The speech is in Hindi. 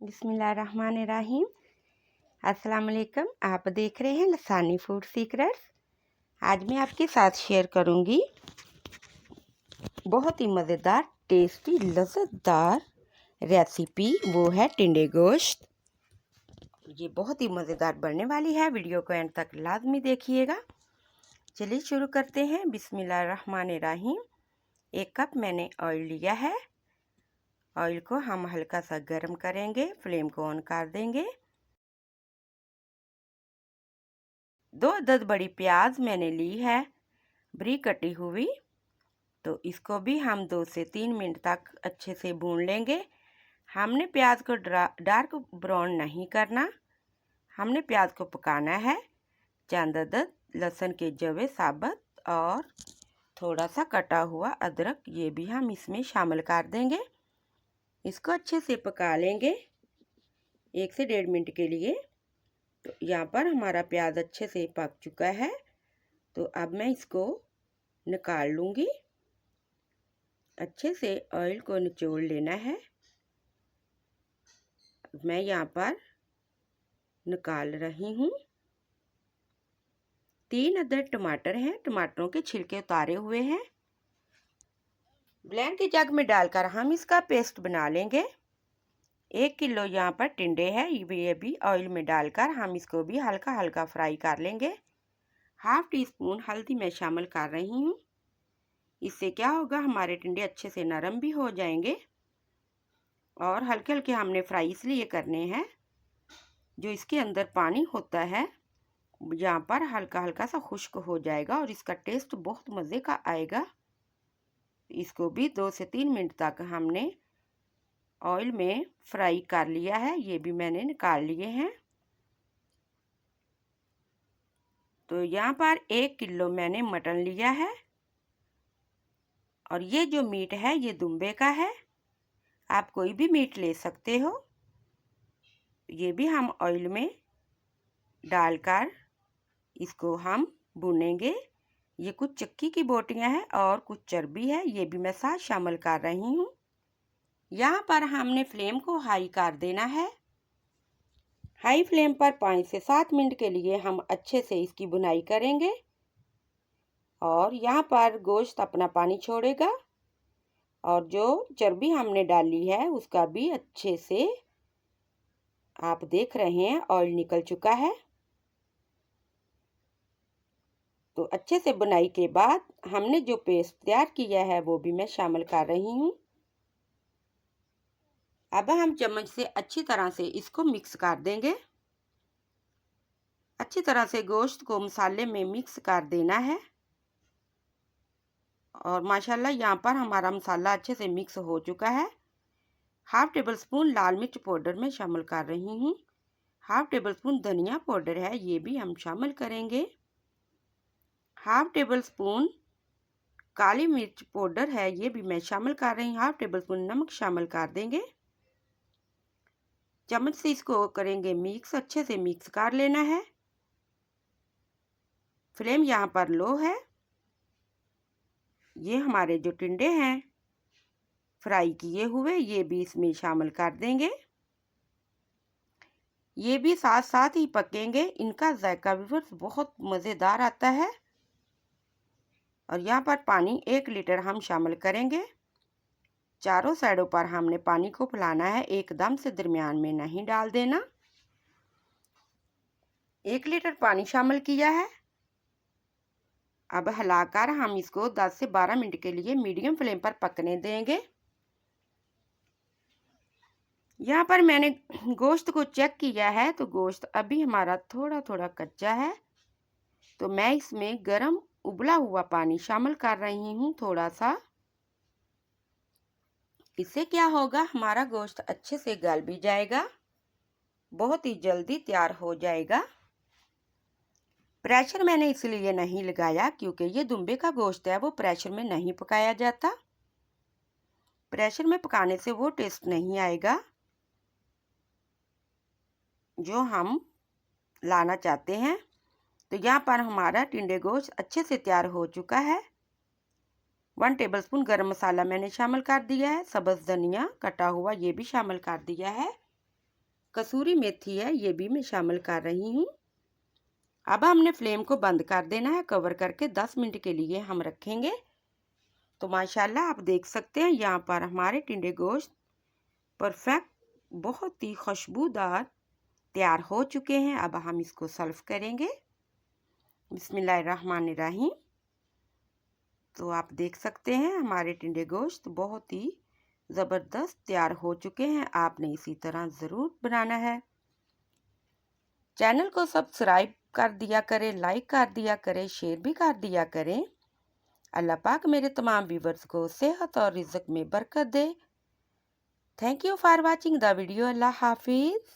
बिस्मिल्लाहिर्रहमानिर्रहीम। अस्सलाम वालेकुम। आप देख रहे हैं लसानी फूड सीक्रेट्स। आज मैं आपके साथ शेयर करूंगी बहुत ही मज़ेदार टेस्टी लज़्ज़तदार रेसिपी। वो है टिंडे गोश्त। ये बहुत ही मज़ेदार बनने वाली है। वीडियो को एंड तक लाजमी देखिएगा। चलिए शुरू करते हैं। बिस्मिल्लाहिर्रहमानिर्रहीम। 1 कप मैंने ऑयल लिया है। ऑयल को हम हल्का सा गर्म करेंगे। फ्लेम को ऑन कर देंगे। 2 अदद बड़ी प्याज मैंने ली है बरीक कटी हुई। तो इसको भी हम 2 से 3 मिनट तक अच्छे से भून लेंगे। हमने प्याज को डार्क ब्राउन नहीं करना, हमने प्याज को पकाना है। चंद अदद लहसुन के जवे साबुत और थोड़ा सा कटा हुआ अदरक, ये भी हम इसमें शामिल कर देंगे। इसको अच्छे से पका लेंगे 1 से 1.5 मिनट के लिए। तो यहाँ पर हमारा प्याज अच्छे से पक चुका है। तो अब मैं इसको निकाल लूँगी। अच्छे से ऑयल को निचोड़ लेना है। मैं यहाँ पर निकाल रही हूँ। 3 अदद टमाटर हैं। टमाटरों के छिलके उतारे हुए हैं। ब्लेंड के जग में डालकर हम इसका पेस्ट बना लेंगे। 1 किलो यहाँ पर टिंडे है। ये भी ऑयल में डालकर हम इसको भी हल्का हल्का फ्राई कर लेंगे। 1/2 टीस्पून हल्दी मैं शामिल कर रही हूँ। इससे क्या होगा, हमारे टिंडे अच्छे से नरम भी हो जाएंगे। और हल्के हल्के हमने फ्राई इसलिए करने हैं, जो इसके अंदर पानी होता है यहाँ पर हल्का हल्का सा खुश्क हो जाएगा और इसका टेस्ट बहुत मज़े का आएगा। इसको भी 2 से 3 मिनट तक हमने ऑयल में फ्राई कर लिया है। ये भी मैंने निकाल लिए हैं। तो यहाँ पर 1 किलो मैंने मटन लिया है और ये जो मीट है ये दुम्बे का है। आप कोई भी मीट ले सकते हो। ये भी हम ऑयल में डालकर इसको हम भूनेंगे। ये कुछ चक्की की बोटियां हैं और कुछ चर्बी है, ये भी मैं साथ शामिल कर रही हूँ। यहाँ पर हमने फ्लेम को हाई कर देना है। हाई फ्लेम पर 5 से 7 मिनट के लिए हम अच्छे से इसकी भुनाई करेंगे और यहाँ पर गोश्त अपना पानी छोड़ेगा और जो चर्बी हमने डाली है उसका भी अच्छे से, आप देख रहे हैं, ऑयल निकल चुका है। तो अच्छे से बुनाई के बाद हमने जो पेस्ट तैयार किया है वो भी मैं शामिल कर रही हूँ। अब हम चम्मच से अच्छी तरह से इसको मिक्स कर देंगे। अच्छी तरह से गोश्त को मसाले में मिक्स कर देना है। और माशाल्लाह यहाँ पर हमारा मसाला अच्छे से मिक्स हो चुका है। 1/2 टेबल स्पून लाल मिर्च पाउडर में शामिल कर रही हूँ। 1/2 टेबल स्पून धनिया पाउडर है, ये भी हम शामिल करेंगे। 1/2 टेबल स्पून काली मिर्च पाउडर है, ये भी मैं शामिल कर रही हूँ। 1/2 टेबल स्पून नमक शामिल कर देंगे। चम्मच से इसको करेंगे मिक्स, अच्छे से मिक्स कर लेना है। फ्लेम यहाँ पर लो है। ये हमारे जो टिंडे हैं फ्राई किए हुए, ये भी इसमें शामिल कर देंगे। ये भी साथ साथ ही पकेंगे। इनका जायका भी बहुत मज़ेदार आता है। और यहाँ पर पानी 1 लीटर हम शामिल करेंगे। चारों साइडों पर हमने पानी को फैलाना है, एकदम से दरमियान में नहीं डाल देना। 1 लीटर पानी शामिल किया है। अब हिलाकर हम इसको 10 से 12 मिनट के लिए मीडियम फ्लेम पर पकने देंगे। यहाँ पर मैंने गोश्त को चेक किया है तो गोश्त अभी हमारा थोड़ा थोड़ा कच्चा है। तो मैं इसमें गरम उबला हुआ पानी शामिल कर रही हूँ थोड़ा सा। इससे क्या होगा, हमारा गोश्त अच्छे से गल भी जाएगा, बहुत ही जल्दी तैयार हो जाएगा। प्रेशर मैंने इसलिए नहीं लगाया क्योंकि ये दुम्बे का गोश्त है, वो प्रेशर में नहीं पकाया जाता। प्रेशर में पकाने से वो टेस्ट नहीं आएगा जो हम लाना चाहते हैं। तो यहाँ पर हमारा टिंडे गोश्त अच्छे से तैयार हो चुका है। 1 टेबलस्पून गरम मसाला मैंने शामिल कर दिया है। सब्ज़ धनिया कटा हुआ ये भी शामिल कर दिया है। कसूरी मेथी है, ये भी मैं शामिल कर रही हूँ। अब हमने फ्लेम को बंद कर देना है, कवर करके 10 मिनट के लिए हम रखेंगे। तो माशाल्लाह आप देख सकते हैं यहाँ पर हमारे टिंडे गोश्त परफेक्ट, बहुत ही खुशबूदार तैयार हो चुके हैं। अब हम इसको सर्व करेंगे। बिस्मिल्लाहिर्रहमानिर्रहीम। तो आप देख सकते हैं हमारे टिंडे गोश्त बहुत ही ज़बरदस्त तैयार हो चुके हैं। आपने इसी तरह ज़रूर बनाना है। चैनल को सब्सक्राइब कर दिया करें, लाइक कर दिया करें, शेयर भी कर दिया करें। अल्लाह पाक मेरे तमाम व्यूवर्स को सेहत और रिज़्क में बरकत दे। Thank you for watching the video. अल्लाह हाफिज़।